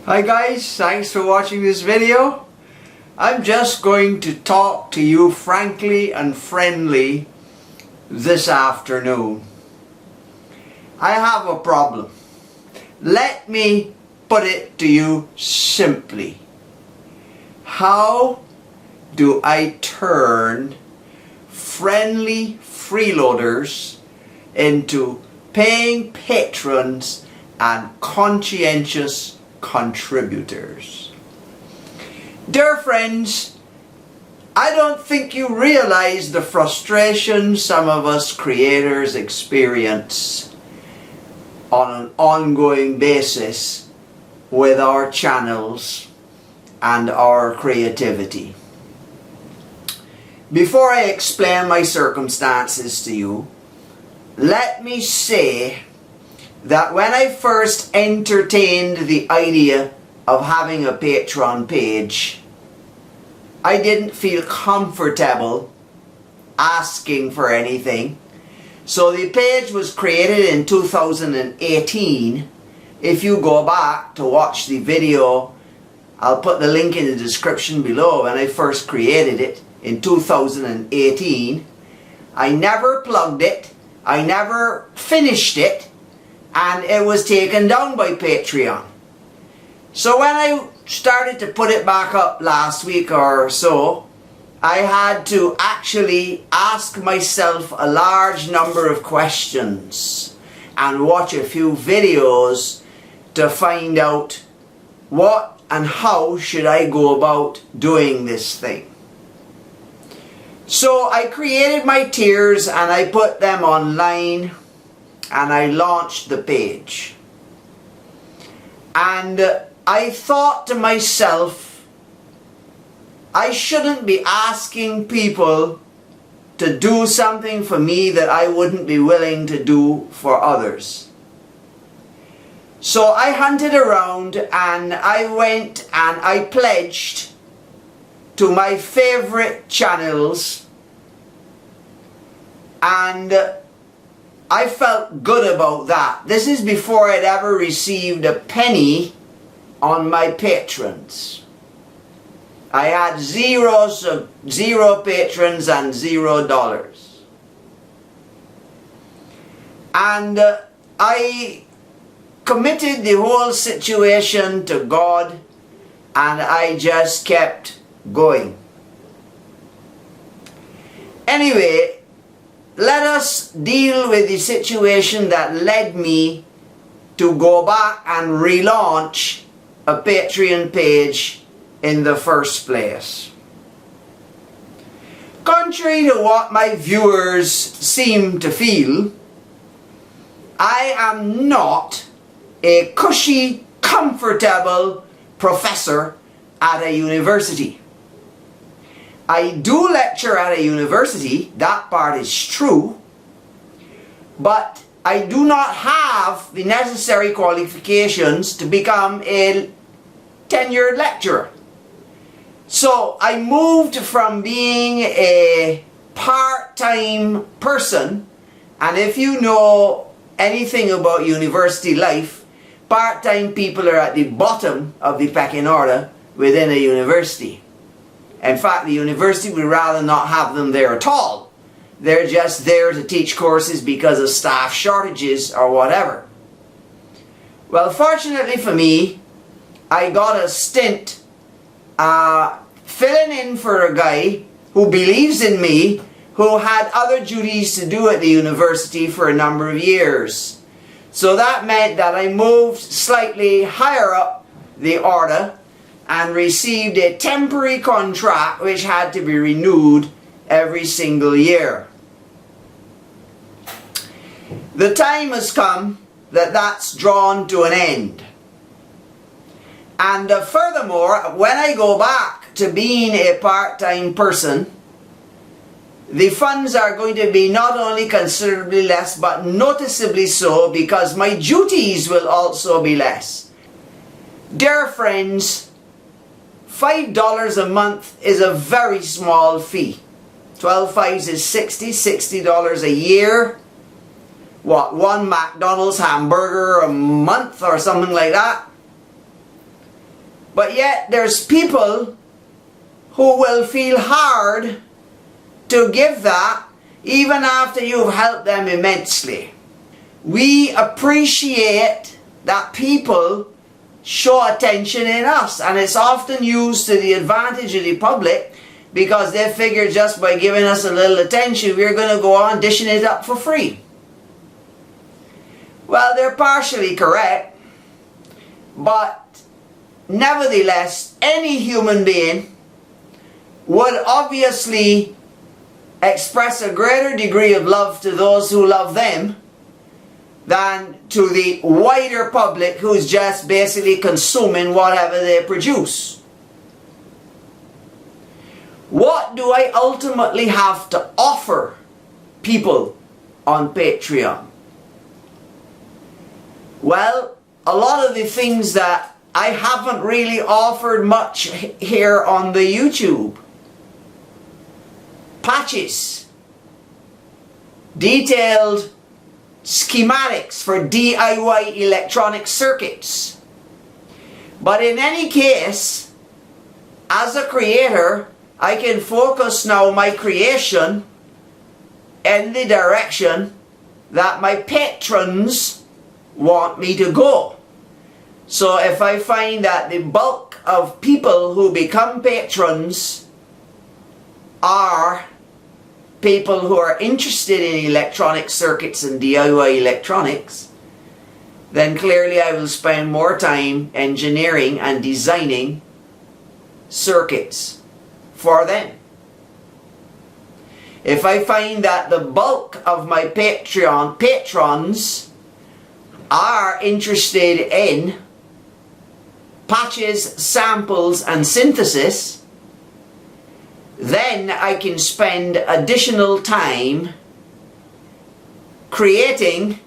Hi guys, thanks for watching this video. I'm just going to talk to you frankly and friendly this afternoon. I have a problem. Let me put it to you simply. How do I turn friendly freeloaders into paying patrons and conscientious contributors? Dear friends, I don't think you realize the frustration some of us creators experience on an ongoing basis with our channels and our creativity. Before I explain my circumstances to you, let me say that when I first entertained the idea of having a Patreon page, I didn't feel comfortable asking for anything. So the page was created in 2018. If you go back to watch the video, I'll put the link in the description below. When I first created it in 2018, I never plugged it, I never finished it, and it was taken down by Patreon. So when I started to put it back up last week or so, I had to actually ask myself a large number of questions and watch a few videos to find out what and how should I go about doing this thing. So I created my tiers and I put them online and I launched the page. And I thought to myself, I shouldn't be asking people to do something for me that I wouldn't be willing to do for others. So I hunted around and I went and I pledged to my favorite channels, and I felt good about that. This is before I'd ever received a penny on my patrons. I had zero patrons and $0. And I committed the whole situation to God, and I just kept going. Anyway, let us deal with the situation that led me to go back and relaunch a Patreon page in the first place. Contrary to what my viewers seem to feel, I am not a cushy, comfortable professor at a university. I do lecture at a university, that part is true, but I do not have the necessary qualifications to become a tenured lecturer. So I moved from being a part-time person, and if you know anything about university life, part-time people are at the bottom of the pecking order within a university. In fact, the university would rather not have them there at all. They're just there to teach courses because of staff shortages or whatever. Well, fortunately for me, I got a stint filling in for a guy who believes in me, who had other duties to do at the university for a number of years. So that meant that I moved slightly higher up the order and received a temporary contract which had to be renewed every single year. The time has come that that's drawn to an end. And furthermore, when I go back to being a part-time person, the funds are going to be not only considerably less, but noticeably so, because my duties will also be less. Dear friends, $5 a month is a very small fee. 12 fives is $60 a year. What, one McDonald's hamburger a month or something like that? But yet there's people who will feel hard to give that even after you've helped them immensely. We appreciate that people show attention in us, and it's often used to the advantage of the public because they figure just by giving us a little attention we're going to go on dishing it up for free. Well, they're partially correct, but nevertheless any human being would obviously express a greater degree of love to those who love them than to the wider public who's just basically consuming whatever they produce. What do I ultimately have to offer people on Patreon? Well, a lot of the things that I haven't really offered much here on the YouTube. Patches, detailed schematics for DIY electronic circuits. But in any case, as a creator, I can focus now my creation in the direction that my patrons want me to go. So if I find that the bulk of people who become patrons are people who are interested in electronic circuits and DIY electronics, then clearly I will spend more time engineering and designing circuits for them. If I find that the bulk of my patrons are interested in patches, samples and synthesis, then I can spend additional time creating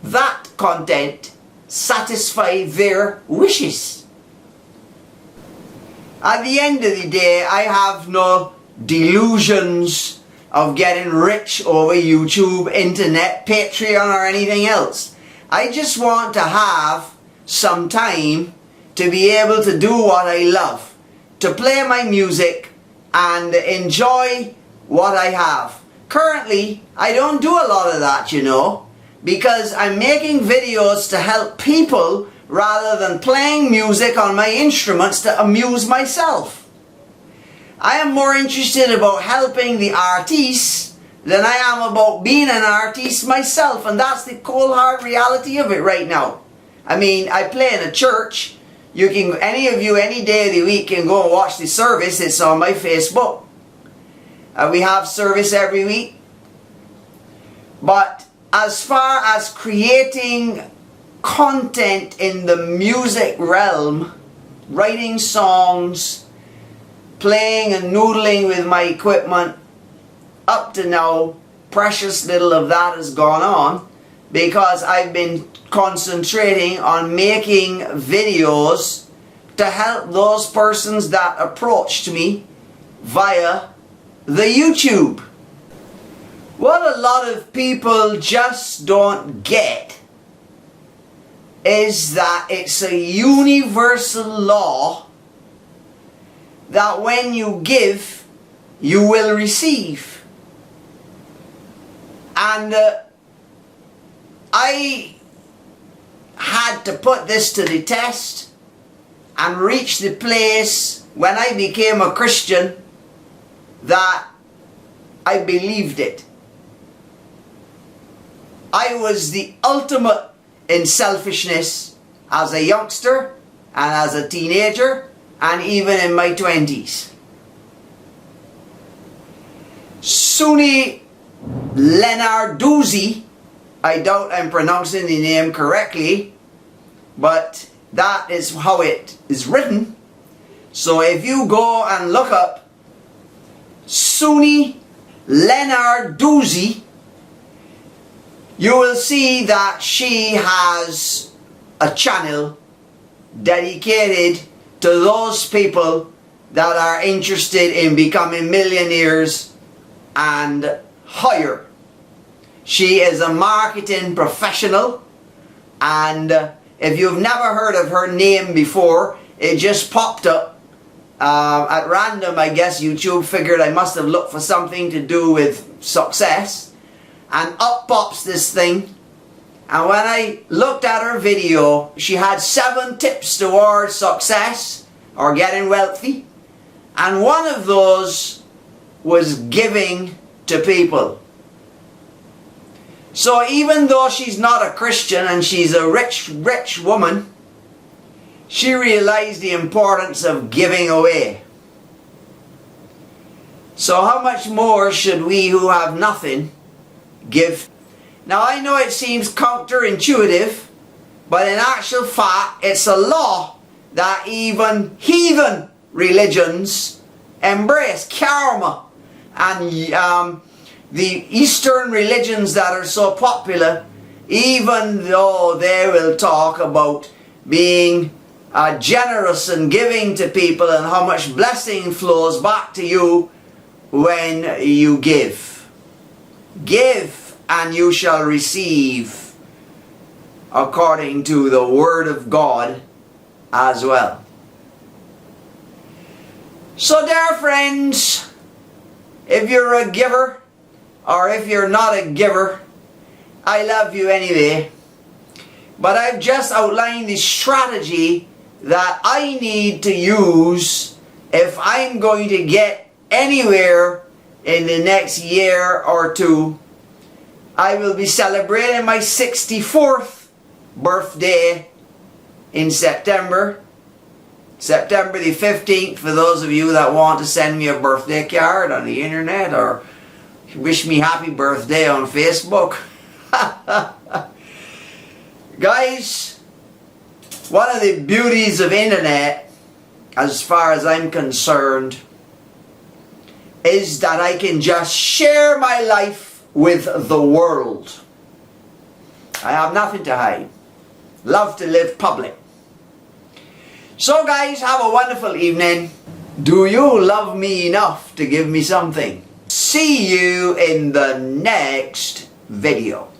that content, satisfy their wishes. At the end of the day, I have no delusions of getting rich over YouTube, internet, Patreon or anything else. I just want to have some time to be able to do what I love, to play my music and enjoy what I have. Currently, I don't do a lot of that, you know, because I'm making videos to help people rather than playing music on my instruments to amuse myself. I am more interested about helping the artists than I am about being an artist myself, and that's the cold hard reality of it right now. I mean, I play in a church. You can, any of you, any day of the week can go and watch the service. It's on my Facebook. We have service every week. But as far as creating content in the music realm, writing songs, playing and noodling with my equipment, up to now, precious little of that has gone on because I've been concentrating on making videos to help those persons that approached me via the YouTube. What a lot of people just don't get is that it's a universal law that when you give, you will receive. And I had to put this to the test and reach the place when I became a Christian that I believed it. I was the ultimate in selfishness as a youngster and as a teenager and even in my 20s. Suni Lenarduzzi, I doubt I'm pronouncing the name correctly, but that is how it is written. So if you go and look up Suni Lenarduzzi, you will see that she has a channel dedicated to those people that are interested in becoming millionaires and higher. She is a marketing professional, and if you've never heard of her name before, it just popped up at random. I guess YouTube figured I must have looked for something to do with success, and up pops this thing. And when I looked at her video, she had 7 tips towards success or getting wealthy, and one of those was giving to people. So even though she's not a Christian and she's a rich woman, she realized the importance of giving away. So how much more should we who have nothing give? Now I know it seems counterintuitive, but in actual fact it's a law that even heathen religions embrace. Karma. And the Eastern religions that are so popular, even though they will talk about being generous and giving to people and how much blessing flows back to you when you give. Give and you shall receive, according to the Word of God as well. So dear friends, if you're a giver or if you're not a giver, I love you anyway. But I've just outlined the strategy that I need to use if I'm going to get anywhere in the next year or two. I will be celebrating my 64th birthday in September. September the 15th, for those of you that want to send me a birthday card on the internet or wish me happy birthday on Facebook. Guys, one of the beauties of internet, as far as I'm concerned, is that I can just share my life with the world. I have nothing to hide. Love to live public. So guys, have a wonderful evening. Do you love me enough to give me something? See you in the next video.